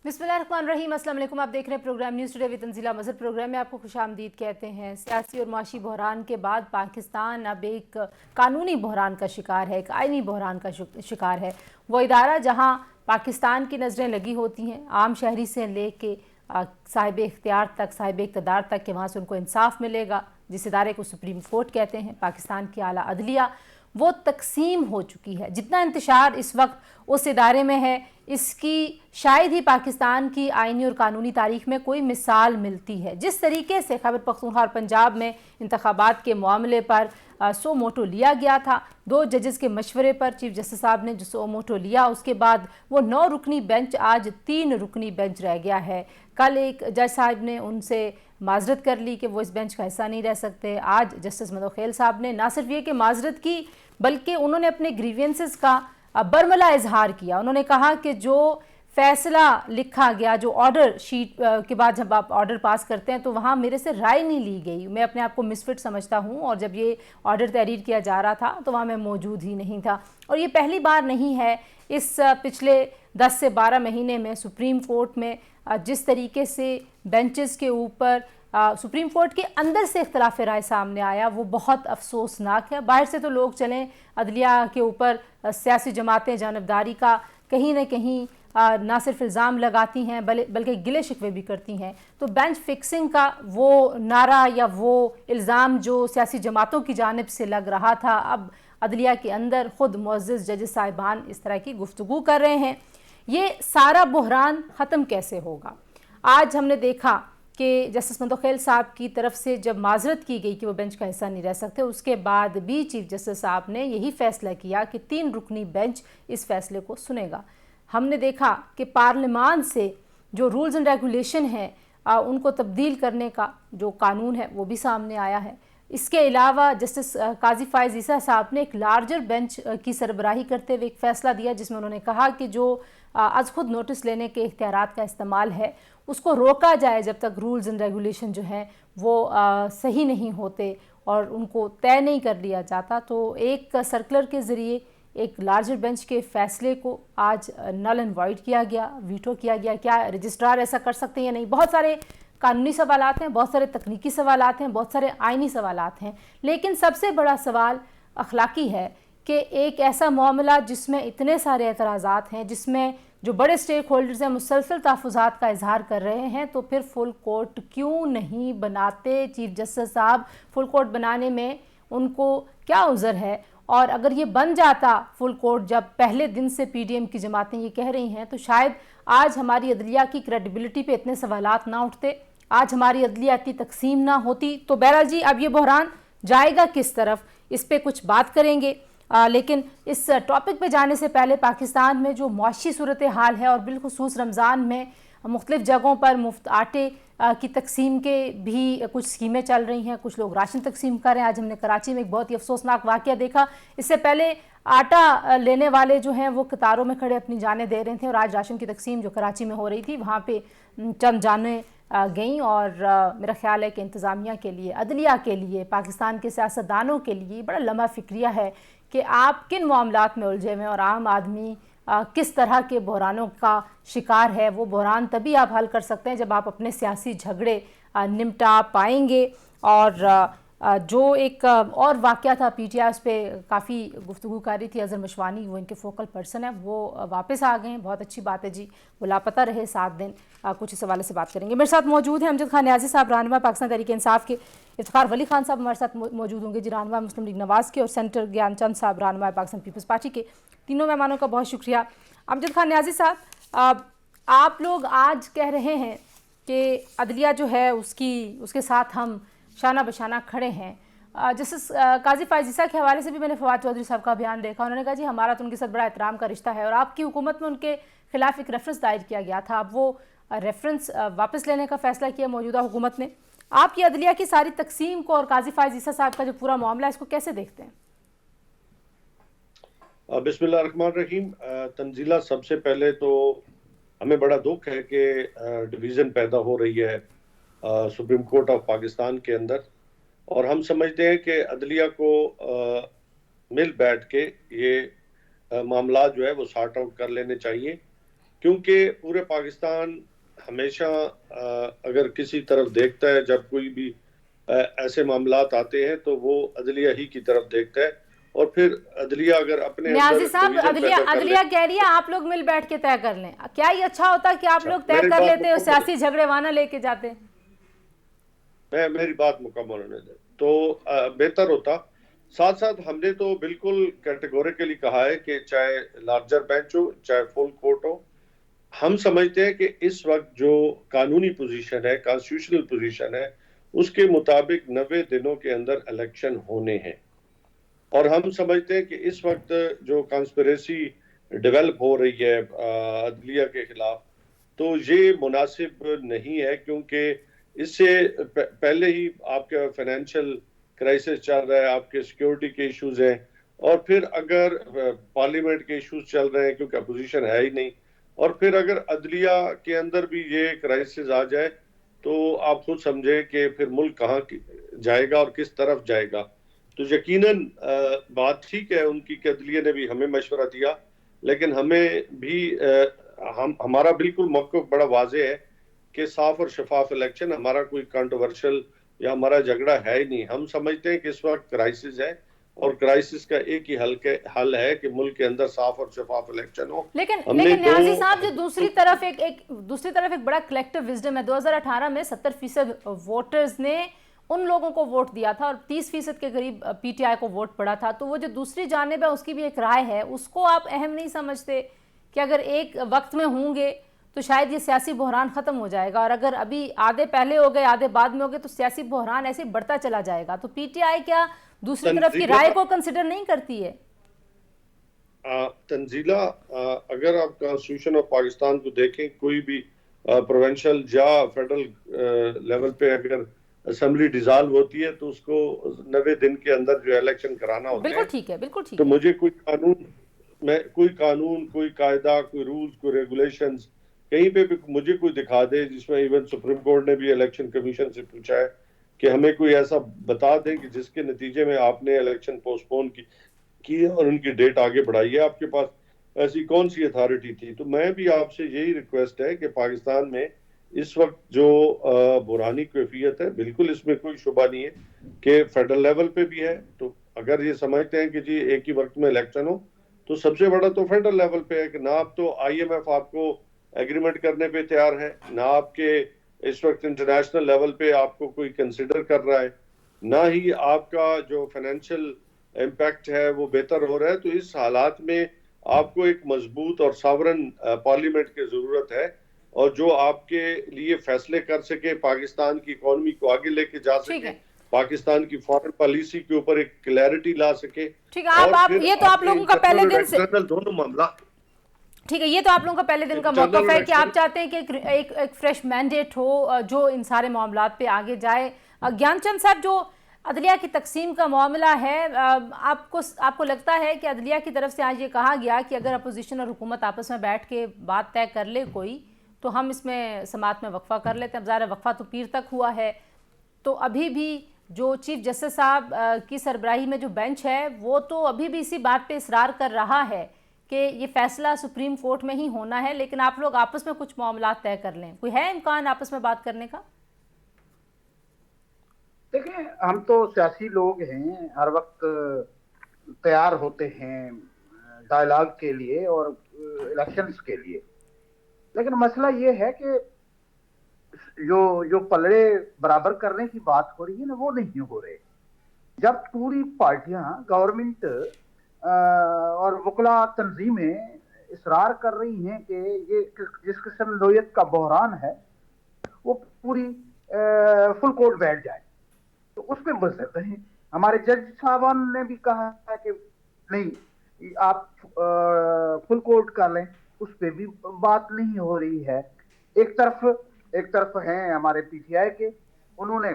बिस्मिल्लाहिर्रहमानिर्रहीम, अस्सलाम वालेकुम। आप देख रहे हैं programme news today with Tanzila Mazhar. Programme में आपको खुशामदीद कहते हैं। सियासी और माशी बहरान के बाद पाकिस्तान अब एक कानूनी बहरान का शिकार है, एक आइनी बहरान का शिकार है। वो इदारा जहां पाकिस्तान की नज़रें लगी होती हैं, आम शहरी से ले के साहिब इख्तियार तक, साहिब इक़्तिदार तक, कि वहाँ से उनको इंसाफ मिलेगा, जिस इदारे को सुप्रीम कोर्ट कहते हैं, पाकिस्तान की आला अदलिया, वो तकसीम हो चुकी है। जितना इंतशार इस वक्त उस इदारे में है, इसकी शायद ही पाकिस्तान की आइनी और कानूनी तारीख में कोई मिसाल मिलती है। जिस तरीके से खैबर पख्तूनख्वा और पंजाब में इंतखाबात के मामले पर सो मोटो लिया गया था, 2 जजेस के मशवरे पर चीफ जस्टिस साहब ने जो सो मोटो लिया, उसके बाद वो 9 रुकनी बेंच आज 3 रुकनी बेंच रह गया है। कल एक जज साहब ने उनसे माजरत कर ली कि वो इस बेंच का हिस्सा नहीं रह सकते। आज जस्टिस मंदोखेल साहब ने ना सिर्फ ये कि माजरत की, बल्कि उन्होंने अपने ग्रीवियंसेस का बरमला इजहार किया। उन्होंने कहा कि जो फैसला लिखा गया, जो ऑर्डर शीट के बाद जब आप ऑर्डर पास करते हैं तो वहाँ मेरे से राय नहीं ली गई, मैं अपने आप को मिसफिट समझता हूँ, और जब ये ऑर्डर तहरीर किया जा रहा था तो वहाँ मैं मौजूद ही नहीं था। और ये पहली बार नहीं है इस पिछले 10 से 12 महीने में सुप्रीम कोर्ट में जिस तरीके से बेंचेस के ऊपर सुप्रीम कोर्ट के अंदर से इख्तलाफ राय सामने आया, वो बहुत अफसोसनाक है। बाहर से तो लोग चलें अदलिया के ऊपर सियासी जमातें जानबदारी का कहीं न कहीं ना सिर्फ इल्ज़ाम लगाती हैं बल्कि गिले शिकवे भी करती हैं, तो बेंच फिक्सिंग का वो नारा या वो इल्ज़ाम जो सियासी जमातों की जानिब से लग रहा था, अब अदलिया के अंदर ख़ुद मुअज़्ज़ज़ जज साहिबान इस तरह की गुफ्तगू कर रहे हैं। ये सारा बहरान ख़त्म कैसे होगा? आज हमने देखा कि जस्टिस मंदोखेल साहब की तरफ से जब माजरत की गई कि वो बेंच का हिस्सा नहीं रह सकते, उसके बाद भी चीफ जस्टिस साहब ने यही फैसला किया कि 3 रुकनी बेंच इस फैसले को सुनेगा। हमने देखा कि पार्लियामान से जो रूल्स एंड रेगुलेशन हैं उनको तब्दील करने का जो कानून है वो भी सामने आया है। इसके अलावा जस्टिस काजी फायज़ ईसा साहब ने एक लार्जर बेंच की सरबराही करते हुए एक फ़ैसला दिया, जिसमें उन्होंने कहा कि जो आज खुद नोटिस लेने के इख्तियारात का इस्तेमाल है उसको रोका जाए जब तक रूल्स एंड रेगुलेशन जो हैं वो सही नहीं होते और उनको तय नहीं कर लिया जाता। तो एक सर्कुलर के ज़रिए एक लार्जर बेंच के फ़ैसले को आज नल एंड वॉइड किया गया, वीटो किया गया। क्या रजिस्ट्रार ऐसा कर सकते हैं या नहीं? बहुत सारे कानूनी सवालात हैं, बहुत सारे तकनीकी सवालात हैं, बहुत सारे आइनी सवालात हैं, लेकिन सबसे बड़ा सवाल अखलाकी है कि एक ऐसा मामला जिसमें इतने सारे एतराज़ात हैं, जिसमें जो बड़े स्टेक होल्डर्स हैं मुसलसल तहफ़्फ़ुज़ात का इजहार कर रहे हैं, तो फिर फुल कोर्ट क्यों नहीं बनाते? चीफ जस्टिस साहब, फुल कोर्ट बनाने में उनको क्या उज़र है? और अगर ये बन जाता फुल कोर्ट, जब पहले दिन से पीडीएम की जमातें ये कह रही हैं, तो शायद आज हमारी अदलिया की क्रेडिबिलिटी पे इतने सवालात ना उठते, आज हमारी अदलिया की तकसीम ना होती। तो बहरहाल जी, अब ये बहरान जाएगा किस तरफ, इस पर कुछ बात करेंगे। लेकिन इस टॉपिक पे जाने से पहले पाकिस्तान में जो मुआशी सूरत हाल है, और बिलखुसूस रमज़ान में मुख्तलिफ़ जगहों पर मुफ्त आटे की तकसीम के भी कुछ स्कीमें चल रही हैं, कुछ लोग राशन तकसीम कर रहे हैं। आज हमने कराची में एक बहुत ही अफसोसनाक वाक़या देखा। इससे पहले आटा लेने वाले जो हैं वो कतारों में खड़े अपनी जानें दे रहे थे, और आज राशन की तकसीम जो कराची में हो रही थी वहाँ पे चंद जानें गईं। और मेरा ख्याल है कि इंतज़ामिया के लिए, अदलिया के लिए, पाकिस्तान के सियासतदानों के लिए बड़ा लम्हा फ़िक्रिया है कि आप किन मामलात में उलझे हुए हैं और आम आदमी किस तरह के बहरानों का शिकार है। वो बहरान तभी आप हल कर सकते हैं जब आप अपने सियासी झगड़े निपटा पाएंगे। और जो एक और वाक़या था पीटीआई, उस पर काफ़ी गुफ्तगू कर रही थी अज़हर मशवानी, वो इनके फोकल पर्सन है, वो वापस आ गए हैं, बहुत अच्छी बात है जी। वो लापता रहे 7 दिन। कुछ इस हवाले से बात करेंगे। मेरे साथ मौजूद हैं अमजद खान न्याज़ी साहब, रहनुमा पाकिस्तान तहरीक इंसाफ के, इफ्तिखार वली खान साहब हमारे साथ मौजूद होंगे जी, रहनुमा मुस्लिम लीग नवाज़ के, और सेंटर ज्ञानचंद साहब, रहनुमा पाकिस्तान पीपल्स पार्टी के। तीनों मेहमानों का बहुत शुक्रिया। अमजद खान न्याज़ी साहब, आप लोग आज कह रहे हैं कि अदलिया जो है उसके साथ हम शाना बशाना खड़े हैं। जस्टिस काजी फायज़ ईसा के हवाले से भी मैंने फवाद चौधरी साहब का बयान देखा, उन्होंने कहा जी हमारा तो उनके साथ बड़ा एहतराम का रिश्ता है, और आपकी हुकूमत में उनके खिलाफ एक रेफरेंस दायर किया गया था। अब वो रेफरेंस वापस लेने का फैसला किया मौजूदा हुकूमत ने। आप ये अदलिया की सारी तकसीम को और काजी फायज़ ईसा साहब का जो पूरा मामला है, इसको कैसे देखते हैं? बिस्मिल्लाहिर्रहमानिर्रहीम। तंजीला, सबसे पहले तो हमें बड़ा दुख है कि डिवीज़न पैदा हो रही है सुप्रीम कोर्ट ऑफ पाकिस्तान के अंदर, और हम समझते हैं कि अदलिया को मिल बैठ के ये मामला जो है वो सॉर्ट आउट कर लेने चाहिए। क्योंकि पूरे पाकिस्तान हमेशा अगर किसी तरफ देखता है, जब कोई भी ऐसे मामलात आते हैं तो वो अदलिया ही की तरफ देखता है, और फिर अदलिया अगर अपने अंदर न्याजी साहब, डिवीजन अदलिया पैदा कर ले। अदलिया कह रही है आप लोग मिल बैठ के तय कर लें। क्या ये अच्छा होता कि आप अच्छा, लोग तय मेरी कर बात लेते और मुकम्मल, सियासी झगड़े वहां लेके जाते? मेरी बात मुकम्मल होने दे तो बेहतर होता। साथ साथ हमने तो बिल्कुल कैटेगोरिकली कहा है कि चाहे लार्जर बेंच हो चाहे फुल कोर्ट हो, हम समझते हैं कि इस वक्त जो कानूनी पोजीशन है, कॉन्स्टिट्यूशनल पोजीशन है, उसके मुताबिक 90 दिनों के अंदर इलेक्शन होने हैं। और हम समझते हैं कि इस वक्त जो कॉन्स्पिरेसी डेवलप हो रही है अदलिया के खिलाफ, तो ये मुनासिब नहीं है, क्योंकि इससे पहले ही आपका फाइनेंशियल क्राइसिस चल रहा है, आपके सिक्योरिटी के इश्यूज हैं, और फिर अगर पार्लियामेंट के इश्यूज चल रहे हैं क्योंकि अपोजिशन है ही नहीं, और फिर अगर अदलिया के अंदर भी ये क्राइसिस आ जाए तो आप खुद समझे कि फिर मुल्क कहाँ जाएगा और किस तरफ जाएगा। तो यकीनन बात ठीक है उनकी कि अदलिया ने भी हमें मशवरा दिया, लेकिन हमें भी हमारा बिल्कुल मौक़िफ़ बड़ा वाज़ेह है कि साफ और शफाफ इलेक्शन, हमारा कोई कंट्रोवर्शियल या हमारा झगड़ा है ही नहीं। हम समझते हैं कि इस वक्त क्राइसिस है, और क्राइसिस का एक ही हल है कि मुल्क के अंदर साफ और शफाफ इलेक्शन हो। लेकिन हमने लेकिन न्याजी साहब, जो दो दूसरी तरफ एक बड़ा कलेक्टिव विजडम है। 2018 में 70% वोटर्स ने उन लोगों को वोट दिया था और 30% के करीब पीटीआई को वोट पड़ा था। तो वो जो दूसरी जानिब है उसकी भी एक राय है, उसको आप अहम नहीं समझते कि अगर एक वक्त में होंगे तो शायद ये सियासी बहरान ख़त्म हो जाएगा, और अगर अभी आधे पहले हो गए आधे बाद में हो गए तो सियासी बहरान ऐसे बढ़ता चला जाएगा? तो पीटीआई क्या दूसरी तरफ की राय को कंसिडर नहीं करती है? तंजीला, अगर आप कॉन्स्टिट्यूशन ऑफ पाकिस्तान को देखें, कोई भी प्रोविंशियल या फेडरल लेवल पे अगर असेंबली डिसॉल्व होती है तो उसको 90 दिन के अंदर जो इलेक्शन कराना होते बिल्कुल हैं। ठीक है, बिल्कुल ठीक तो है। मुझे कोई कानून, कोई कायदा, कोई रूल्स, कोई रेगुलेशंस कहीं पे भी मुझे कोई दिखा दे जिसमें, इवन सुप्रीम कोर्ट ने भी इलेक्शन कमीशन से पूछा है कि हमें कोई ऐसा बता दें कि जिसके नतीजे में आपने इलेक्शन पोस्टपोन की है और उनकी डेट आगे बढ़ाई है, आपके पास ऐसी कौन सी अथॉरिटी थी? तो मैं भी आपसे यही रिक्वेस्ट है कि पाकिस्तान में इस वक्त जो बुरहानी कैफियत है, बिल्कुल इसमें कोई शुबा नहीं है कि फेडरल लेवल पे भी है। तो अगर ये समझते हैं कि जी एक ही वक्त में इलेक्शन हो, तो सबसे बड़ा तो फेडरल लेवल पे है कि ना आप तो आईएमएफ आपको एग्रीमेंट करने पे तैयार है, ना आपके इस वक्त इंटरनेशनल लेवल पे आपको कोई कंसिडर कर रहा है, ना ही आपका जो फाइनेंशियल इम्पैक्ट है वो बेहतर हो रहा है। तो इस हालात में आपको एक मजबूत और सावरन पार्लियामेंट की जरूरत है, और जो आपके लिए फैसले कर सके, पाकिस्तान की इकोनॉमी को आगे लेके जा ठीक सके, है, पाकिस्तान की फॉरेन पॉलिसी के ऊपर एक क्लैरिटी ला सके, ठीक है। और आप फिर ये तो आप आपके लोगों का पहले इंटरनल और दिन से, एक्सटर्नल दोनों मामला, ठीक है, ये तो आप लोगों का पहले दिन का इंटरनल मौकफ और है कि आप एक्सटर्नल। चाहते हैं कि एक फ्रेश मैंडेट हो जो इन सारे मामलात पे आगे जाए। ज्ञानचंद साहब, जो अदलिया की तकसीम का मामला है, आपको लगता है कि अदलिया की तरफ से आज ये कहा गया कि अगर अपोजिशन और हुकूमत आपस में बैठ के बात तय कर ले कोई, तो हम इसमें समात में वक्फा कर लेते हैं? अब ज़ाहिर वक्फा तो पीर तक हुआ है, तो अभी भी जो चीफ जस्टिस साहब की सरबराही में जो बेंच है वो तो अभी भी इसी बात पे इसरार कर रहा है कि ये फैसला सुप्रीम कोर्ट में ही होना है, लेकिन आप लोग आपस में कुछ मामला तय कर लें। कोई है इम्कान आपस में बात करने का? देखिए, हम तो सियासी लोग हैं, हर वक्त तैयार होते हैं डायलॉग के लिए और इलेक्शंस के लिए। लेकिन मसला ये है कि जो जो पलड़े बराबर करने की बात हो रही है ना, वो नहीं हो रहे। जब पूरी पार्टियां, गवर्नमेंट और वकला तंजीमें इसरार कर रही हैं कि ये जिस किस्म नोयत का बहरान है वो पूरी फुल कोर्ट बैठ जाए, तो उसमें मजहब है। हमारे जज साहबान ने भी कहा है कि नहीं, आप फुल कोर्ट कर लें, उस पर भी बात नहीं हो रही है। एक तरफ हैं हमारे पीटीआई के, उन्होंने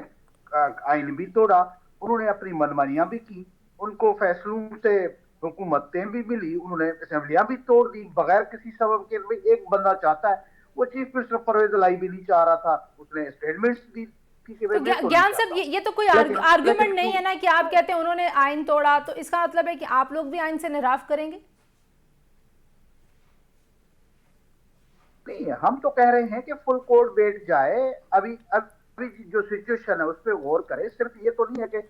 आइन भी तोड़ा, उन्होंने अपनी मनमानियां भी की, उनको फैसलों से हुकूमतें भी मिली, उन्होंने असेंबलियां भी तोड़ दी बगैर किसी सबब के। एक बंदा चाहता है, वो चीफ मिनिस्टर परवेज लाई भी नहीं चाह रहा था, उसने स्टेटमेंट्स दी। तो ज्ञान साहब, ये तो कोई आर्गुमेंट नहीं है ना कि आप कहते हैं उन्होंने आइन तोड़ा, तो इसका मतलब है कि आप लोग भी आइन से निराफ करेंगे? नहीं, हम तो कह रहे हैं कि फुल कोर्ट बैठ जाए। अभी अभी जो सिचुएशन है उस पर गौर करे। सिर्फ ये तो नहीं है कि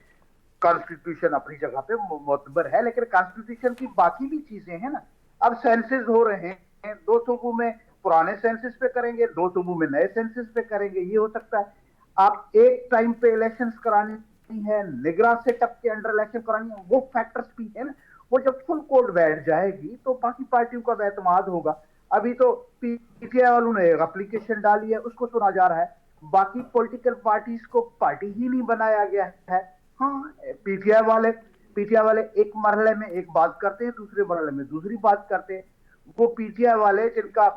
कॉन्स्टिट्यूशन अपनी जगह पे मोतबर है, लेकिन कॉन्स्टिट्यूशन की बाकी भी चीजें हैं ना। अब सेंसस हो रहे हैं, 2 सूबों में पुराने सेंसस पे करेंगे, 2 सूबों में नए सेंसस पे करेंगे, ये हो सकता है। आप एक टाइम पे इलेक्शंस करानी है, निगरान सेटअप के अंडर इलेक्शन करानी है, वो फैक्टर्स भी है ना। वो जब फुल कोर्ट बैठ जाएगी तो बाकी पार्टियों का एतमाद होगा। अभी तो पीटीआई वालों ने एक एप्लीकेशन डाली है, उसको सुना जा रहा है। बाकी पॉलिटिकल पार्टीज को पार्टी ही नहीं बनाया गया है। हाँ, पीटीआई वाले एक मरहले में एक बात करते हैं, दूसरे मरहले में दूसरी बात करते हैं। वो पीटीआई वाले जिनका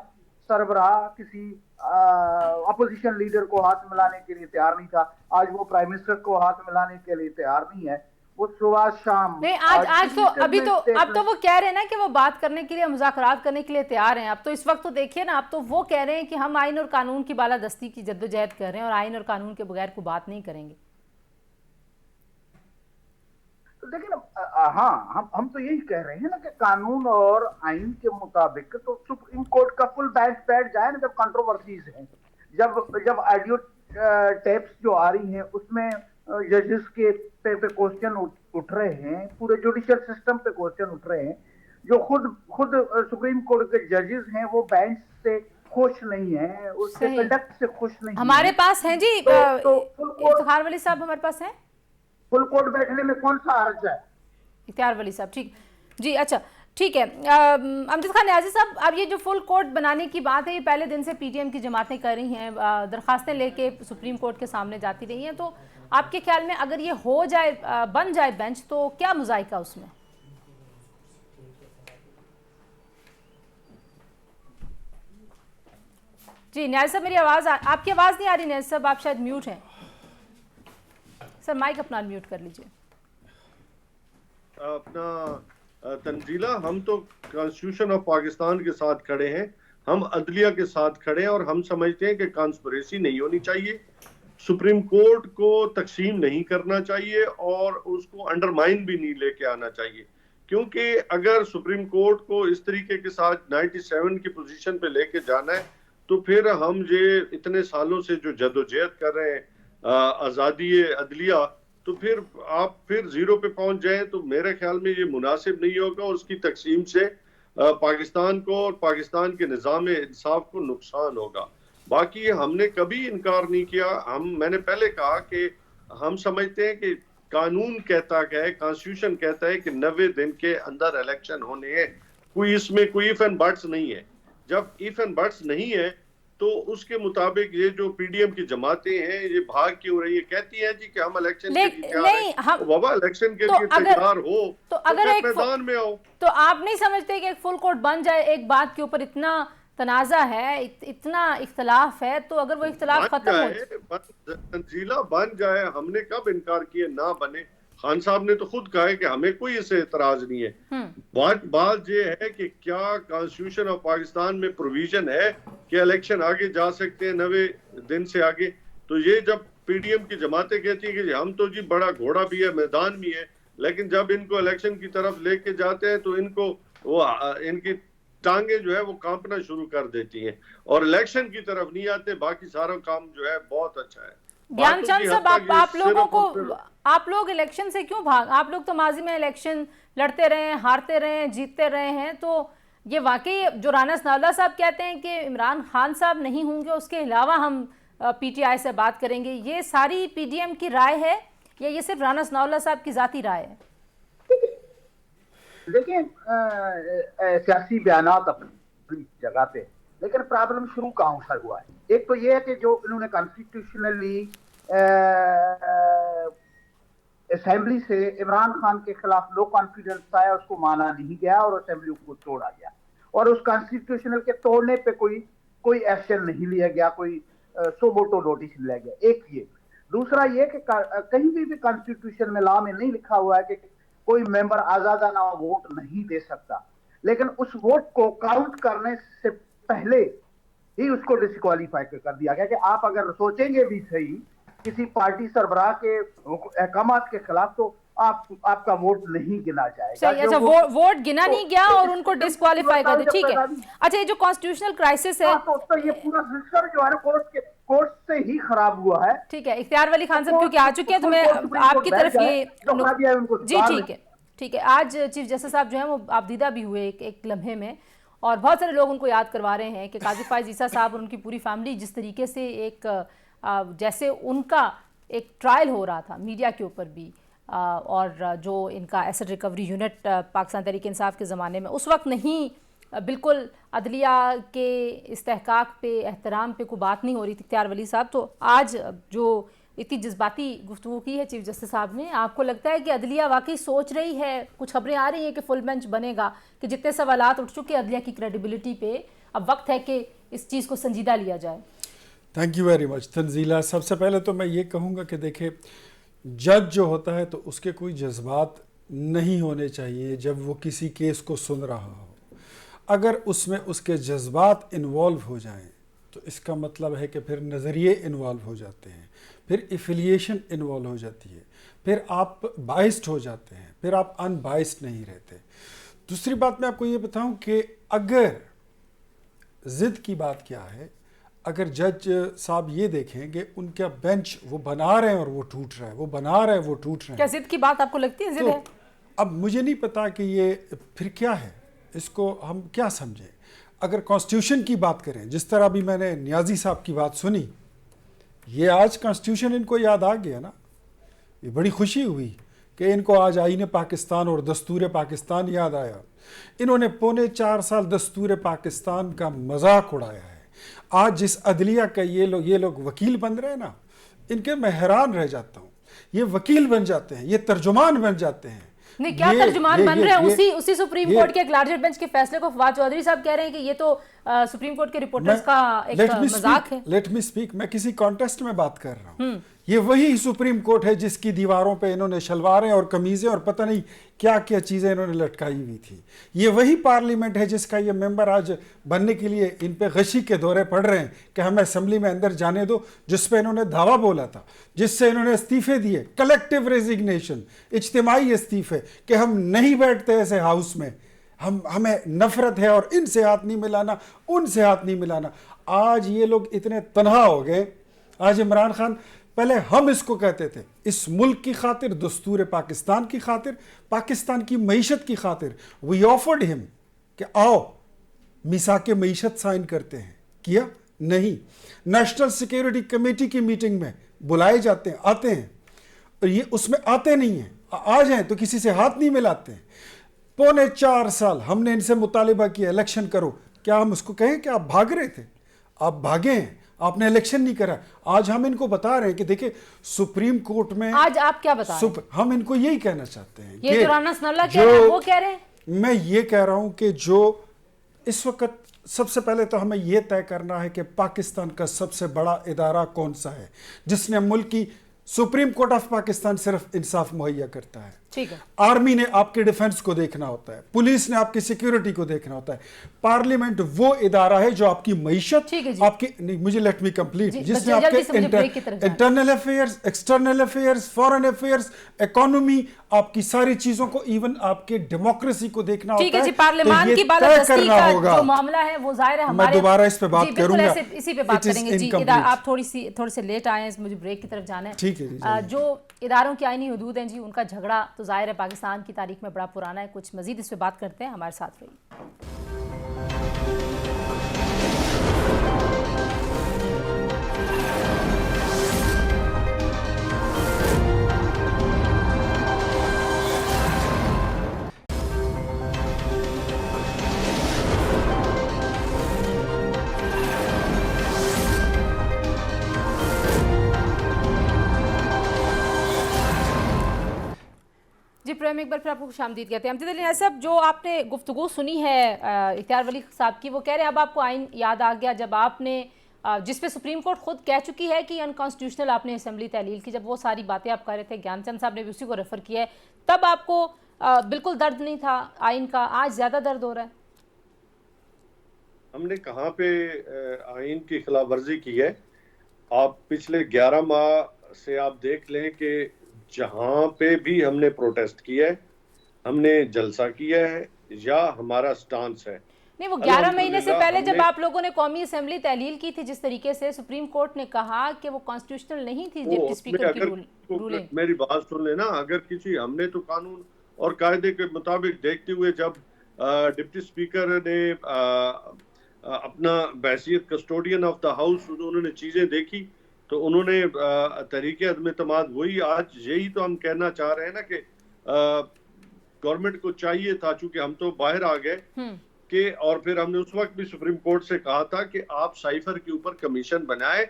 सरबराह किसी अपोजिशन लीडर को हाथ मिलाने के लिए तैयार नहीं था, आज वो प्राइम मिनिस्टर को हाथ मिलाने के लिए तैयार नहीं है। वो सुबह शाम नहीं, आज तो अभी तो अब तो वो कह रहे हैं ना कि वो बात करने के लिए, मुज़ाकरात करने के लिए तैयार हैं। अब तो इस वक्त तो देखिए ना, अब तो वो कह रहे हैं कि हम आइन और कानून की बालादस्ती की जद्दोजहद कर रहे हैं और आइन और कानून के बगैर कोई बात नहीं करेंगे। तो देखिए ना, हाँ, हम तो यही कह रहे हैं ना कि कानून और आइन के मुताबिक तो सुप्रीम कोर्ट का फुल बेंच बैठ जाए ना। जब कंट्रोवर्सीज हैं, जब ऑडियो टेप्स जो आ रही हैं उसमें जजेस के पे क्वेश्चन उठ रहे हैं, पूरे जुडिशियल सिस्टम पे क्वेश्चन उठ रहे हैं। जो खुद सुप्रीम कोर्ट के जजेस हैं वो बेंच से खुश नहीं है, उसके कंडक्ट से खुश नहीं है। हमारे पास हैं जी इफ्तिखार वली साहब, हमारे पास हैं। फुल कोर्ट बैठने में कौन सा हर्ज है? इख्तियार वली साहब, ठीक जी, अच्छा ठीक है। अमजद खान न्याजी साहब, अब ये जो फुल कोर्ट बनाने की बात है, ये पहले दिन से पीटीएम की जमातें कर रही हैं, दरखास्तें लेके सुप्रीम कोर्ट के सामने जाती रही हैं। तो आपके ख्याल में अगर ये हो जाए, बन जाए बेंच, तो क्या मुज़ाइका उसमें? जी न्याजी साहब, मेरी आवाज़ आपकी आवाज़ नहीं आ रही न्याजी साहब, आप शायद म्यूट हैं। सर माइक अपना म्यूट कर लीजिए। अपना तंजीला, हम तो कॉन्स्टिट्यूशन ऑफ पाकिस्तान के साथ खड़े हैं, हम अदलिया के साथ खड़े हैं और हम समझते हैं कि कॉन्स्पिरेसी नहीं होनी चाहिए, सुप्रीम कोर्ट को तकसीम नहीं करना चाहिए और उसको अंडरमाइन भी नहीं लेके आना चाहिए। क्योंकि अगर सुप्रीम कोर्ट को इस तरीके के साथ 97 की पोजीशन पे लेके जाना है तो फिर हम ये इतने सालों से जो जदोजहद कर रहे हैं आज़ादी अदलिया, तो फिर आप फिर जीरो पे पहुंच जाए तो मेरे ख्याल में ये मुनासिब नहीं होगा और उसकी तकसीम से पाकिस्तान को और पाकिस्तान के निज़ाम इंसाफ को नुकसान होगा। बाकी हमने कभी इनकार नहीं किया। मैंने पहले कहा कि हम समझते हैं कि कानून कहता है, कॉन्स्टिट्यूशन कहता है कि 90 दिन के अंदर इलेक्शन होने हैं, कोई इसमें कोई इफ एंड बट्स नहीं है। जब इफ एंड बट्स नहीं है तो उसके मुताबिक ये जो पीडीएम की जमातें हैं ये भाग क्यों रही है, कहती हैं जी कि हम इलेक्शन के लिए तैयार हैं। बाबा इलेक्शन के लिए तैयार हो तो अगर एक मैदान में आओ। तो आप नहीं समझते कि एक फुल कोर्ट बन जाए, एक बात के ऊपर इतना तनाजा है, इतना इख्तलाफ है, तो अगर वो इख्तलाफ खत्म हो तंजीला बन जाए, हमने कब इनकार किए ना बने। खान साहब ने तो खुद कहा है कि हमें कोई इससे एतराज नहीं है। बात ये है कि क्या कॉन्स्टिट्यूशन ऑफ पाकिस्तान में प्रोविजन है कि इलेक्शन आगे जा सकते हैं 90 दिन से आगे। तो ये जब पीडीएम की जमातें कहती है कि हम तो जी बड़ा घोड़ा भी है, मैदान भी है, लेकिन जब इनको इलेक्शन की तरफ लेके जाते हैं तो इनको इनकी टांगे जो है वो कांपना शुरू कर देती हैं और इलेक्शन की तरफ नहीं आते। बाकी सारा काम जो है बहुत अच्छा है। ज्ञानचंद साहब, आप लोगों को, आप लोग इलेक्शन से क्यों भाग? आप लोग तो माजी में इलेक्शन लड़ते रहे हैं, हारते रहे हैं, जीतते रहे हैं। तो ये वाकई जो राना सनाउल्लाह साहब कहते हैं कि इमरान खान साहब नहीं होंगे, उसके अलावा हम पीटीआई से बात करेंगे, ये सारी पीडीएम की राय है या ये सिर्फ राना सनाउल्लाह साहब की जाती राय है? देखिए, सियासी बयानात अपनी जगह पे, लेकिन प्रॉब्लम शुरू कहाँ से हुआ है? एक तो ये है कि जो इन्होंने कॉन्स्टिट्यूशनली असेंबली से इमरान खान के खिलाफ लो कॉन्फिडेंस आया, उसको माना नहीं गया और असेंबली को तोड़ा गया और उस कॉन्स्टिट्यूशनल के तोड़ने पे कोई एक्शन नहीं लिया गया, कोई सो मोटो नोटिस नहीं लिया गया। एक ये। दूसरा ये कि कहीं भी कॉन्स्टिट्यूशन में लॉ में नहीं लिखा हुआ है कि कोई मेंबर आजादाना वोट नहीं दे सकता, लेकिन उस वोट को काउंट करने से पहले ही उसको डिस्क्वालीफाई कर दिया गया कि आप अगर सोचेंगे भी सही किसी पार्टी सरबराह के अहकामात के खिलाफ तो आपका वोट नहीं गिना जाएगा। सही, अच्छा, वोट गिना नहीं गया और उनको डिस्क्वालीफाई कर दिया, ठीक है। अच्छा, ये जो कॉन्स्टिट्यूशनल क्राइसिस है, तो ये पूरा सिस्टम जो है कोर्ट से ही खराब हुआ है। ठीक है, इख्तियार वली खान साहब क्योंकि आ चुके हैं तो मैं आपकी तरफ ये जी ठीक है, ठीक है। आज चीफ जस्टिस साहब जो है वो आपदीदा भी हुए एक लम्हे में, और बहुत सारे लोग उनको याद करवा रहे हैं कि काजी फायज ईसा साहब और उनकी पूरी फैमिली जिस तरीके से एक जैसे उनका एक ट्रायल हो रहा था मीडिया के ऊपर भी, और जो इनका asset recovery unit Pakistan Tehreek Insaf के ज़माने में उस वक्त नहीं, बिल्कुल अदलिया के इस्तेहकाक पे, एहतराम पे कोई बात नहीं हो रही थी इख्तियार वली साहब, तो आज जो इतनी जज्बाती गुफ्तगू की है चीफ जस्टिस साहब ने, आपको लगता है कि अदलिया वाकई सोच रही है, कुछ खबरें आ रही हैं कि फुल बेंच बनेगा, कि जितने सवालात उठ चुके अदलिया की क्रेडिबिलिटी पे, अब वक्त है कि इस चीज़ को संजीदा लिया जाए? Thank you very much Tanzila. सबसे पहले तो मैं ये कहूँगा कि देखे, जज जो होता है तो उसके कोई जज्बात नहीं होने चाहिए जब वो किसी केस को सुन रहा हो। अगर उसमें उसके जज्बात इन्वॉल्व हो जाएं तो इसका मतलब है कि फिर नज़रिए इन्वॉल्व हो जाते हैं, फिर एफिलिएशन इन्वॉल्व हो जाती है, फिर आप बाइस्ड हो जाते हैं, फिर आप अनबाइस्ड नहीं रहते। दूसरी बात मैं आपको ये बताऊं कि अगर ज़िद की बात क्या है, अगर जज साहब ये देखें कि उनका बेंच वो बना रहे हैं और वो टूट रहा है, वो बना रहे हैं वो टूट रहे हैं, क्या जिद की बात आपको लगती है? जिद तो है? अब मुझे नहीं पता कि ये फिर क्या है, इसको हम क्या समझें। अगर कॉन्स्टिट्यूशन की बात करें, जिस तरह अभी मैंने नियाजी साहब की बात सुनी, ये आज कॉन्स्टिट्यूशन इनको याद आ गया ना, ये बड़ी खुशी हुई कि इनको आज आईन पाकिस्तान और दस्तूर पाकिस्तान याद आया। इन्होंने 4.25 साल दस्तूर पाकिस्तान का मजाक उड़ाया है। आज जिस अदलिया का ये लोग वकील बन रहे हैं ना, इनके मैं हैरान रह जाता हूँ। ये वकील बन जाते हैं, ये तर्जुमान बन जाते हैं। नहीं, क्या तर्जुमान बन रहे हैं? उसी सुप्रीम कोर्ट के एक लार्जर बेंच के फैसले को फवाद चौधरी साहब कह रहे हैं कि ये तो सुप्रीम कोर्ट के रिपोर्टर्स का एक मजाक है। लेट मी स्पीक, मैं किसी कॉन्टेस्ट में बात कर रहा हूँ। ये वही सुप्रीम कोर्ट है जिसकी दीवारों पे इन्होंने शलवारें और कमीजें और पता नहीं क्या क्या चीज़ें इन्होंने लटकाई हुई थी। ये वही पार्लियामेंट है जिसका ये मेंबर आज बनने के लिए इन पे गशी के दौरे पड़ रहे हैं कि हमें असेंबली में अंदर जाने दो, जिस पे इन्होंने दावा बोला था, जिससे इन्होंने इस्तीफे दिए, कलेक्टिव रेजिग्नेशन, इज्तिमाई इस्तीफे, कि हम नहीं बैठते ऐसे हाउस में, हमें नफरत है और इनसे हाथ नहीं मिलाना, उनसे हाथ नहीं मिलाना। आज ये लोग इतने तनहा हो गए। आज इमरान खान, पहले हम इसको कहते थे, इस मुल्क की खातिर, दस्तूर पाकिस्तान की खातिर, पाकिस्तान की मईशत की खातिर, वी ऑफर्ड हिम कि आओ मिसाक मईशत साइन करते हैं, किया नहीं। नेशनल सिक्योरिटी कमेटी की मीटिंग में बुलाए जाते हैं, आते हैं, और ये उसमें आते नहीं हैं। आ जाएं तो किसी से हाथ नहीं मिलाते हैं। 4.25 साल हमने इनसे मुतालिबा किया इलेक्शन करो, क्या हम उसको कहें कि आप भाग रहे थे? आप भागे हैं, आपने इलेक्शन नहीं करा। आज हम इनको बता रहे हैं कि देखिए सुप्रीम कोर्ट में, आज आप क्या बता रहे हैं? हम इनको यही कहना चाहते हैं, ये जो राना सनाउल्लाह कह रहे हैं वो कह रहे हैं। मैं ये कह रहा हूं कि जो इस वक्त, सबसे पहले तो हमें यह तय करना है कि पाकिस्तान का सबसे बड़ा इदारा कौन सा है जिसने मुल्क की, सुप्रीम कोर्ट ऑफ पाकिस्तान सिर्फ इंसाफ मुहैया करता है। ठीक है। आर्मी ने आपके डिफेंस को देखना होता है, पुलिस ने आपकी सिक्योरिटी को देखना होता है, पार्लियामेंट वो इदारा है जो आपकी मईशत, आपकी, नहीं मुझे लेट मी कंप्लीट, जिसने आपके internal affairs, external affairs, foreign affairs, economy, आपकी सारी चीजों को, इवन आपके डेमोक्रेसी को देखना होता है। ठीक है जी, पार्लियामान की बालादस्ती का जो मामला है वो जाहिर है हमारे, मैं दोबारा इस पे बात करूंगा, इसी पे बात करेंगे जी। आप थोड़ी से लेट आए हैं, मुझे ब्रेक की तरफ जाना है। ठीक है। जो इदारों की आईनी हदूद हैं जी, उनका झगड़ा तो जाहिर है पाकिस्तान की तारीख में बड़ा पुराना है। कुछ मजीद इस पे बात करते हैं, हमारे साथ रहिए। जी प्रेम, एक बार फिर आपको खुशामदीद कहते हैं। अमजद अली साहब, जो आपने गुफ्तगू सुनी है इख्तियार वली साहब की, वो कह रहे हैं अब आपको आइन याद आ गया जब आपने, जिस पे सुप्रीम कोर्ट खुद कह चुकी है कि अनकॉन्स्टिट्यूशनल आपने असेंबली तहलील की, जब वो सारी बातें आप कर रहे थे, ज्ञानचंद साहब ने भी उसी को रेफर किया है, तब आपको बिल्कुल दर्द नहीं था आइन का, आज ज्यादा दर्द हो रहा है? हमने कहाँ पे आइन की खिलाफ वर्जी की है? आप पिछले 11 माह से आप देख लें कि जहां पे भी हमने प्रोटेस्ट किया है, हमने जलसा किया है या हमारा स्टांस है, नहीं, वो 11 महीने से पहले जब हमने- आप लोगों ने कौमी असेंबली तहलील की थी, जिस तरीके से सुप्रीम कोर्ट ने कहा कि वो कॉन्स्टिट्यूशनल नहीं थी डिप्टी स्पीकर की रूलिंग। मेरी बात सुन लेना, अगर किसी हमने तो कानून और कायदे के मुताबिक देखते हुए जब डिप्टी स्पीकर ने अपना बहसियत कस्टोडियन ऑफ द हाउस उन्होंने चीजें देखी तो उन्होंने तरीके अदम एतमाद वही, आज यही तो हम कहना चाह रहे हैं ना कि गवर्नमेंट को चाहिए था, चूंकि हम तो बाहर आ गए कि, और फिर हमने उस वक्त भी सुप्रीम कोर्ट से कहा था कि आप साइफर के ऊपर कमीशन बनाए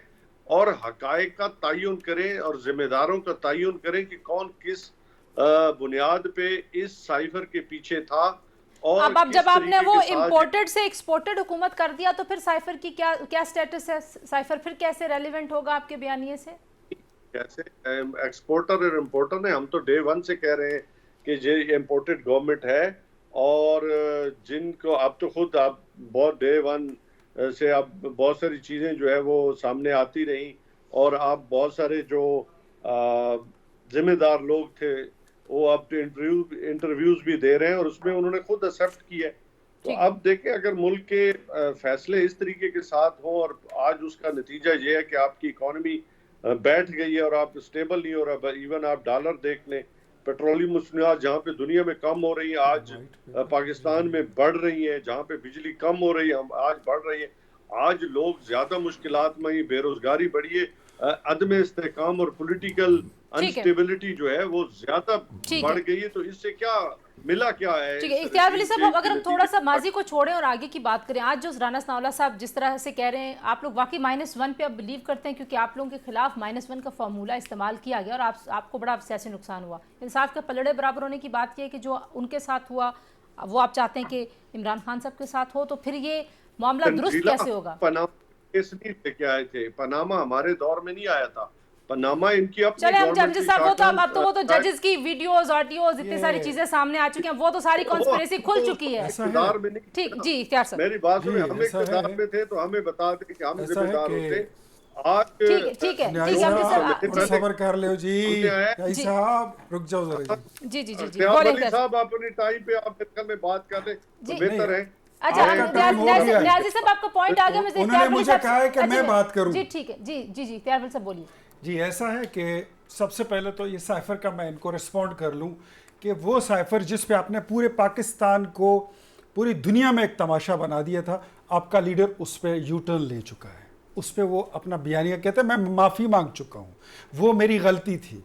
और हकायक का तयन करें और जिम्मेदारों का तयन करें कि कौन किस बुनियाद पे इस साइफर के पीछे था। और अब जब आपने वो इम्पोर्टेड से एक्सपोर्टेड हुकूमत कर दिया तो फिर साइफर की क्या स्टेटस है? साइफर फिर कैसे रेलिवेंट होगा आपके बयानिए से? कैसे एक्सपोर्टर और इम्पोर्टर ने, हम तो डे वन से कह रहे हैं कि ये इम्पोर्टेड गवर्नमेंट है और जिनको अब तो खुद आप बहुत डे वन से अब बहुत सारी चीजें जो है वो सामने आती रही और आप बहुत सारे जो जिम्मेदार लोग थे वो अब तो इंटरव्यूज भी दे रहे हैं और उसमें उन्होंने खुद एक्सेप्ट किया है। तो अब देखें, अगर मुल्क के फैसले इस तरीके के साथ हों और आज उसका नतीजा ये है कि आपकी इकोनॉमी बैठ गई है और आप स्टेबल नहीं हो रहा, इवन आप डॉलर देख लें, पेट्रोलियम मसनूआत जहाँ पे दुनिया में कम हो रही है आज पाकिस्तान में बढ़ रही है, जहाँ पे बिजली कम हो रही है आज बढ़ रही है। आज लोग ज्यादा मुश्किलात में ही, बेरोजगारी बढ़ी है, अदम इस्तेकाम और पॉलिटिकल अनस्टेबिलिटी जो है वो ज्यादा बढ़ गई है। तो इससे क्या मिला, क्या है? ठीक है इख्तियार वली साहब, अगर हम थोड़ा सा माजी को छोड़ें और आगे की बात करें, आज जो राना सनाउल्लाह साहब जिस तरह से कह रहे हैं, आप लोग वाकई -1 पे अब बिलीव करते हैं? क्योंकि आप लोगों के खिलाफ -1 का फार्मूला इस्तेमाल किया गया और आपको बड़ा सियासी नुकसान हुआ। इंसाफ के पलड़े बराबर होने की बात की है कि जो उनके साथ हुआ वो आप चाहते हैं कि इमरान खान साहब के साथ हो, तो फिर ये मामला दुरुस्त कैसे होगा? पनामा केस नहीं लेके आए थे, पनामा हमारे दौर में नहीं आया था, पनामा इनकी अपनी। चले हम जजेस साहब, वो तो जजेस की वीडियोस ऑडियोस इतनी सारी चीजें सामने आ चुकी हैं, वो तो सारी कॉन्स्पिरेसी खुल चुकी है। ठीक जी इख्तियार साहब, मेरी बात सुनिए, हम इख्तियार में थे तो हमें बता दें कि हम जिम्मेदार होते। आज ठीक है सबर कर लो जी साहब, रुक जाओ जरा जी। बोलिए साहब, अपनी टाइम पे आप में बात कर ले तो बेहतर है। अच्छा न्याजी साहब, आपका पॉइंट आ गया। उन्होंने मुझे कहा है कि मैं बात करूं। जी ठीक है, जी इख्तियार वली साहब बोलिए। जी ऐसा है कि सबसे पहले तो ये साइफर का मैं इनको रिस्पॉन्ड कर लूं कि वो साइफर जिस पे आपने पूरे पाकिस्तान को, पूरी दुनिया में एक तमाशा बना दिया था, आपका लीडर उस पर यू टर्न ले चुका है। उस पर वो अपना बयानिया कहते हैं, मैं माफ़ी मांग चुका हूँ, वो मेरी गलती थी,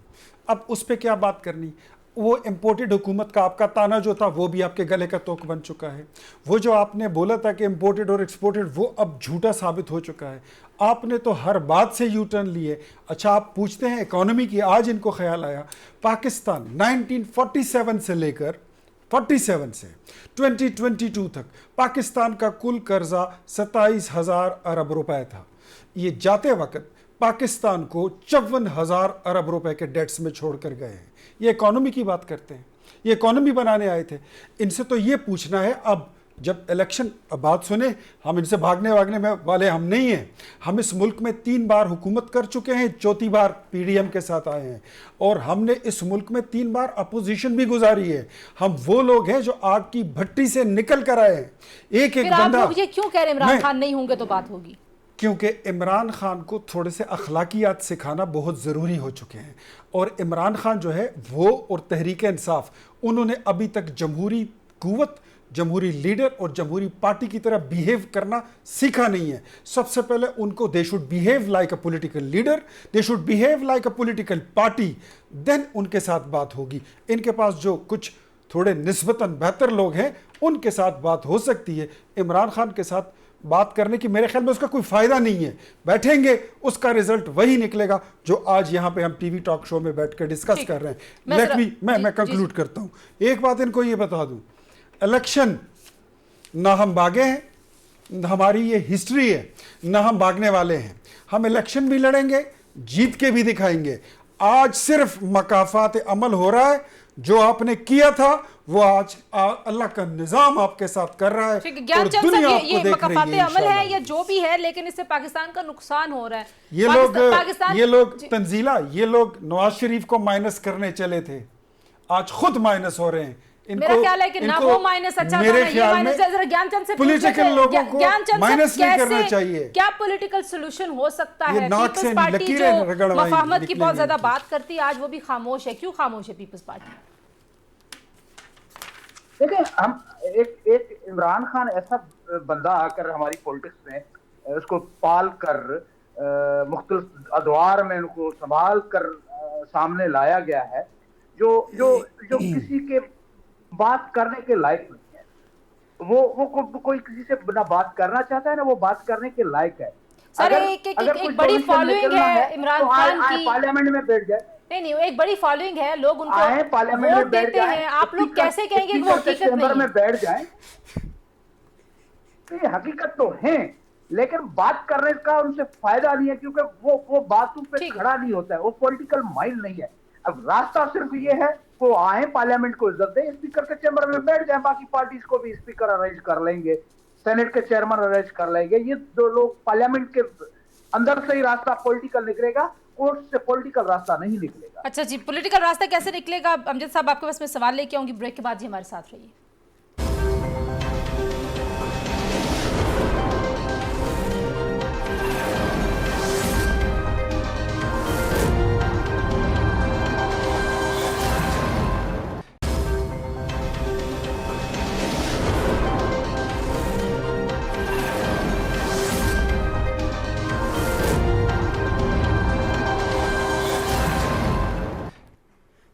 अब उस पर क्या बात करनी। वो इम्पोर्टेड हुकूमत का आपका ताना जो था वो भी आपके गले का तोक बन चुका है। वो जो आपने बोला था कि इम्पोर्टेड और एक्सपोर्टेड, वो अब झूठा साबित हो चुका है। आपने तो हर बात से यू टर्न लिए। अच्छा आप पूछते हैं इकोनॉमी की, आज इनको ख्याल आया पाकिस्तान 1947 से लेकर 47 से 2022 तक पाकिस्तान का कुल कर्जा 27,000 अरब रुपए था। ये जाते वक्त पाकिस्तान को 54,000 अरब रुपए के डेट्स में छोड़कर गए हैं। ये इकोनॉमी की बात करते हैं, ये इकोनॉमी बनाने आए थे। इनसे तो ये पूछना है, अब जब इलेक्शन, अब बात सुने, हम इनसे भागने में वाले हम नहीं हैं। हम इस मुल्क में 3 बार हुकूमत कर चुके हैं, 4थी बार पीडीएम के साथ आए हैं और हमने इस मुल्क में 3 बार अपोजिशन भी गुजारी है। हम वो लोग हैं जो आग की भट्टी से निकल कर आए हैं। एक बंदा, आप लोग ये क्यों कह रहे हैं इमरान खान नहीं होंगे तो बात होगी? क्योंकि इमरान खान को थोड़े से अखलाकियात सिखाना बहुत ज़रूरी हो चुके हैं। और इमरान खान जो है वो और तहरीक इंसाफ, उन्होंने अभी तक जमहूरी कुव्वत, जमहूरी लीडर और जमहूरी पार्टी की तरह बिहेव करना सीखा नहीं है। सबसे पहले उनको they should behave like a political leader, they should behave like a political party, then उनके साथ बात होगी। इनके पास जो कुछ थोड़े निस्बतन बेहतर लोग हैं उनके साथ बात हो सकती है। इमरान खान के साथ बात करने की मेरे ख्याल में उसका कोई फायदा नहीं है। बैठेंगे उसका रिजल्ट वही निकलेगा जो आज यहाँ पे हम टीवी टॉक शो में बैठ कर डिस्कस कर रहे हैं। मैं कंक्लूड करता हूँ। एक बात इनको ये बता दूं, इलेक्शन ना हम भागे हैं, हमारी ये हिस्ट्री है, ना हम भागने वाले हैं। हम इलेक्शन भी लड़ेंगे, जीत के भी दिखाएंगे। आज सिर्फ मकाफात अमल हो रहा है, जो आपने किया था वो आज अल्लाह का निजाम आपके साथ कर रहा है ठीक है और ज्ञानचंद दुनिया साहब, आपको ये देख मकफाते रही है अमल है इंशाल्लाह। या जो भी है, लेकिन इससे पाकिस्तान का नुकसान हो रहा है। ये लोग तंजीला, ये लोग नवाज शरीफ को माइनस करने चले थे, आज खुद माइनस हो रहे हैं। मेरा ख्याल है कि ना वो माइनस अच्छा था, मेरे ना ये ख्याल माइनस में है। जरा ज्ञानचंद से पॉलिटिकल लोगों को माइनस नहीं करना चाहिए। क्या पॉलिटिकल सॉल्यूशन हो सकता ये है? नाक से पीपल्स पार्टी लकीरें जो रगड़वाई मफाहमत की बहुत निकलेंगी ज्यादा इनकी। बात करती है, आज वो भी खामोश है। क्यों खामोश है पीपल्स पार्टी? देखिए, हम एक इमरान खान ऐसा बंदा आकर हमारी पॉलिटिक्स में उसको पाल कर मुख्तलिफ अदवार में उनको संभाल कर सामने लाया गया है, जो जो जो किसी के बात करने के लायक नहीं है। वो कोई किसी से ना बात करना चाहता है, ना वो बात करने के लायक है। सर, अगर एक बड़ी फॉलोइंग है इमरान खान की, पार्लियामेंट में बैठ जाए। नहीं, एक बड़ी फॉलोइंग है, लोग उनको पार्लियामेंट वोट में बैठ देते जाए, हैं। आप लोग कैसे कहेंगे कि वो हकीकत चैम्बर नहीं में है? बैठ जाए, तो ये हकीकत तो है, लेकिन बात करने का उनसे फायदा नहीं है, क्योंकि वो बातों पे खड़ा नहीं होता है, वो पॉलिटिकल माइंड नहीं है। अब रास्ता सिर्फ ये है, वो आए पार्लियामेंट को इज्जत दे, स्पीकर के चैम्बर में बैठ जाए, बाकी पार्टीज को भी स्पीकर अरेंज कर लेंगे, सेनेट के चेयरमैन अरेंज कर लेंगे। ये दो लोग पार्लियामेंट के अंदर से ही रास्ता पॉलिटिकल निकलेगा, कोर्ट से पॉलिटिकल रास्ता नहीं निकलेगा। अच्छा जी, पॉलिटिकल रास्ता कैसे निकलेगा? अमजद साहब, आपके पास मैं सवाल लेके आऊंगी, ब्रेक के बाद जी हमारे साथ रहिए।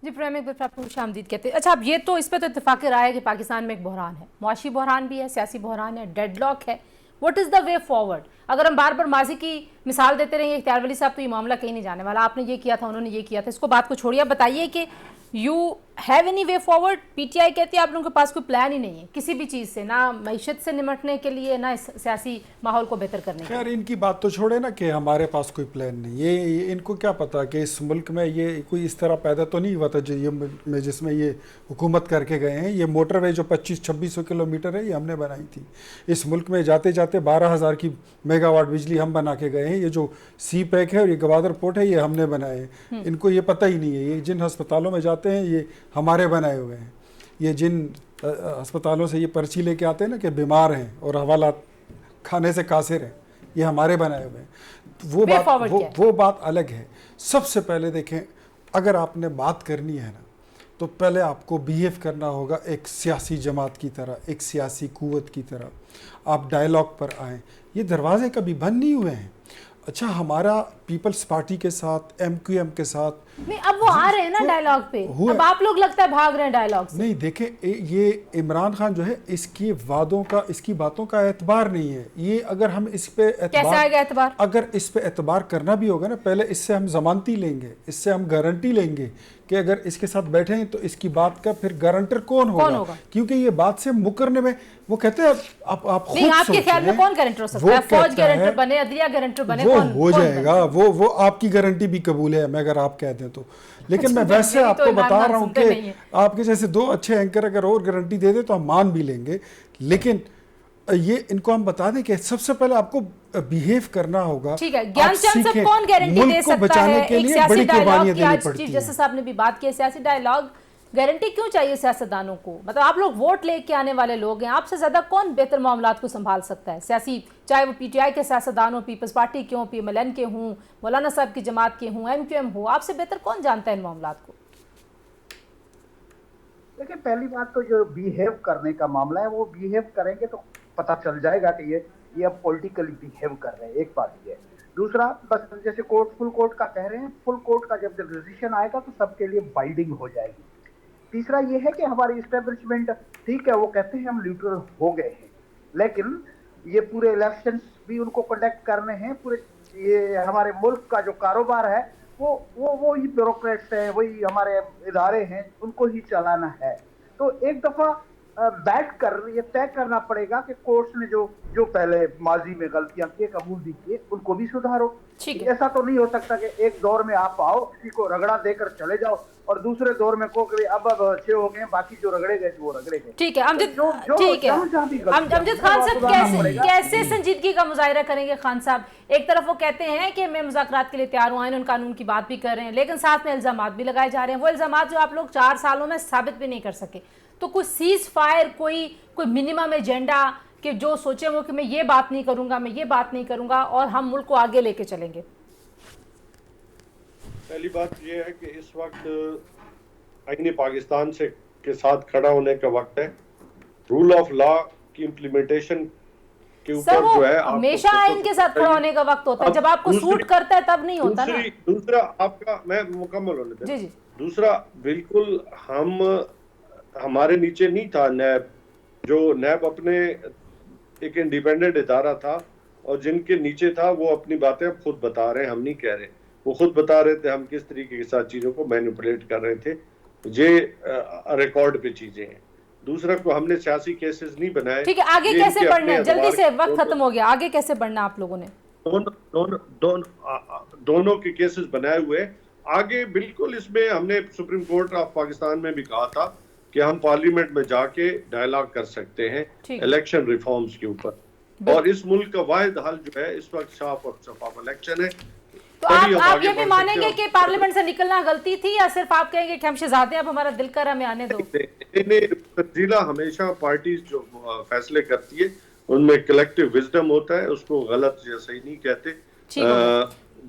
जी प्रेम, एक बार आपको खुशामदीद कहते हैं। अच्छा, अब ये तो इस पर तो इत्तेफाक राय है कि पाकिस्तान में एक बहरान है, मुआशी बहरान भी है, सियासी बहरान है, डेडलॉक है। What is the way forward? अगर हम बार बार माजी की मिसाल देते रहेंगे, इख्तियार वली साहब, तो ये मामला कहीं नहीं जाने वाला। आपने ये किया था, उन्होंने ये किया था, इसको बात को छोड़िए। आप बताइए कि you have any way forward? PTI कहती है आप लोगों के पास कोई प्लान ही नहीं है किसी भी चीज़ से, ना मईशत से निमटने के लिए, ना सियासी माहौल को बेहतर करने के लिए। खैर, इनकी बात तो छोड़े ना कि हमारे पास कोई प्लान नहीं। ये इनको क्या पता कि इस मुल्क में ये कोई इस तरह पैदा तो नहीं हुआ था जो ये में जिसमें ये हुकूमत करके गए हैं। ये मोटरवे जो 2500-2600 किलोमीटर है, ये हमने बनाई थी। इस मुल्क में जाते जाते 12,000 की मेगावाट बिजली हम बना के गए हैं। ये जो सी पैक है और ये गवादर पोर्ट है, ये हमने बनाए हैं। इनको ये पता ही नहीं है। ये जिन अस्पतालों में जाते हैं, ये हमारे बनाए हुए हैं। ये जिन अस्पतालों से ये पर्ची लेके आते हैं ना कि बीमार हैं और हवालात खाने से कासिर हैं, ये हमारे बनाए हुए हैं। वो बात अलग है। सबसे पहले देखें, अगर आपने बात करनी है ना, तो पहले आपको बिहेव करना होगा एक सियासी जमात की तरह, एक सियासी कुव्वत की तरह। आप डायलॉग पर आएँ। ये दरवाजे कभी बंद नहीं हुए हैं। अच्छा, हमारा पीपल्स पार्टी के साथ, एमक्यूएम के साथ नहीं, अब वो आ रहे हैं ना डायलॉग पे। अब आप लोग लगता है भाग रहे हैं डायलॉग से। नहीं, देखें, ये इमरान खान जो है, इसकी वादों का, इसकी बातों का एतबार नहीं है। ये अगर हम इस पे कैसे आएगा एतबार? अगर इस पे एतबार करना भी होगा ना, पहले इससे हम जमानती लेंगे, इससे हम गारंटी लेंगे कि अगर इसके साथ बैठे हैं तो इसकी बात का फिर गारंटर कौन होगा? क्योंकि ये बात से मुकरने में, वो कहते हैं आप खुद नहीं, आपके ख्याल में कौन गारंटर हो सकता है? फौज गारंटर बने, अदलिया गारंटर बने, वो कौन हो जाएगा। वो आपकी गारंटी भी कबूल है मैं अगर आप कहते हैं तो। लेकिन मैं वैसे आपको बता रहा हूँ कि आपके जैसे दो अच्छे एंकर अगर और गारंटी दे दे तो हम मान भी लेंगे। लेकिन ये इनको हम बता दें कि सबसे पहले आपको बिहेव करना होगा। ठीक है, ज्ञानचंद साहब, कौन गारंटी दे सकता है? के लिए बड़ी कुर्बानियां देनी पड़ती चीफ जस्टिस साहब ने भी बात की, सियासी डायलॉग गारंटी क्यों चाहिए सियासतदानों को? मतलब आप लोग वोट लेके आने वाले लोग हैं, आपसे ज्यादा कौन बेहतर मामलात को संभाल सकता है? सियासी, चाहे वो पीटीआई के सियासतदान हो, पीपल्स पार्टी के हों, पीएमएलएन के हों, मौलाना साहब की जमात के हों, एमक्यूएम हो, आपसे बेहतर कौन जानता है इन मामलात को? देखिए, पहली बात तो जो बिहेव करने का मामला है, वो बिहेव करेंगे तो पता चल जाएगा कि ये अब पॉलिटिकली बिहेव कर रहे हैं। एक बात ये है। दूसरा, बस जैसे कोर्ट, फुल कोर्ट का कह रहे हैं, फुल कोर्ट का जब डिसीजन आएगा तो सबके लिए बाइंडिंग हो जाएगी। तीसरा ये है कि हमारी इस्टेब्लिशमेंट, ठीक है, वो कहते हैं हम न्यूट्रल हो गए हैं, लेकिन ये पूरे इलेक्शंस भी उनको कंडक्ट करने हैं। पूरे ये हमारे मुल्क का जो कारोबार है, वो ही ब्यूरोक्रेट्स हैं, वही हमारे इदारे हैं, उनको ही चलाना है। तो एक दफा बैठ कर ये तय करना पड़ेगा कि कोर्ट्स ने जो पहले माजी में गलतियां की कबूल भी किए उनको भी सुधारो। ठीक है। ऐसा तो नहीं हो सकता कि एक दौर में आप आओ किसी को रगड़ा देकर चले जाओ और दूसरे दौर में को कि अब अच्छे हो गए, बाकी जो रगड़े गए वो रगड़े गए। ठीक है अमजद, जो ठीक है अमजद खान साहब, कैसे कैसे संजीदगी का मुजाहिरा करेंगे खान साहब? एक तरफ वो कहते हैं कि मैं मुज़ाकरात के लिए तैयार हूँ, आइन कानून की बात भी कर रहे हैं, लेकिन साथ में इल्जामात भी लगाए जा रहे हैं, वो इल्जामात जो आप लोग 4 सालों में साबित भी नहीं कर सके। तो कोई सीज फायर, कोई मिनिमम एजेंडा कि जो सोचे वो कि मैं ये बात नहीं करूंगा, मैं ये बात नहीं करूंगा और हम मुल्क को आगे लेके चलेंगे। पहली बात यह है कि इस वक्त आईनी पाकिस्तान से के साथ खड़ा होने का वक्त है। रूल ऑफ लॉ की इम्प्लीमेंटेशन के ऊपर जो है हमेशा आइन के साथ खड़ा होने का वक्त होता है, जब आपको सूट करता है तब नहीं होता ना। दूसरा आपका, मैं मुकम्मल होने दें। जी। दूसरा, बिल्कुल हमारे नीचे नहीं था नैब, जो नैब अपने एक इंडिपेंडेंट इदारा था और जिनके नीचे था वो अपनी बातें अब खुद बता रहे हैं, हम नहीं कह रहे। वो खुद बता रहे थे हम किस तरीके के साथ चीजों को मैनिपुलेट कर रहे थे। ये रिकॉर्ड पे चीजें हैं। दूसरा को हमने सियासी केसेस नहीं बनाए। ठीक है, आगे कैसे बढ़ना है? जल्दी से, वक्त खत्म हो गया, आगे कैसे बढ़ना आप लोगों ने? दोनों के केसेस बनाए हुए आगे। बिल्कुल इसमें हमने सुप्रीम कोर्ट ऑफ पाकिस्तान में भी कहा था कि हम पार्लियामेंट में जाके डायलॉग कर सकते हैं इलेक्शन रिफॉर्म्स के ऊपर, और इस मुल्क का वाहिद हल जो है इस वक्त साफ और शफाफ इलेक्शन है। तो आप ये भी मानेंगे कि पार्लियामेंट से निकलना गलती थी, या सिर्फ आप कहेंगे कि हम शहजादे अब हमारा दिल कर हमें आने दो? तंजीला हमेशा पार्टीज जो फैसले करती है उनमें कलेक्टिव विजडम होता है, उसको गलत या सही नहीं कहते।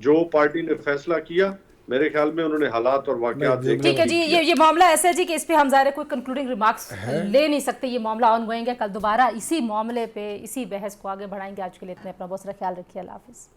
जो पार्टी ने फैसला किया, मेरे ख्याल में उन्होंने हालात और वाकयात ठीक है जी, ये मामला ऐसा है जी कि इस पे हम ज़ाहिर कोई कंक्लूडिंग रिमार्क्स ले नहीं सकते। ये मामला ऑनगोइंग है, कल दोबारा इसी मामले पे इसी बहस को आगे बढ़ाएंगे। आज के लिए इतने, अपना बहुत सारा ख्याल रखिए, अल्लाह हाफिज़।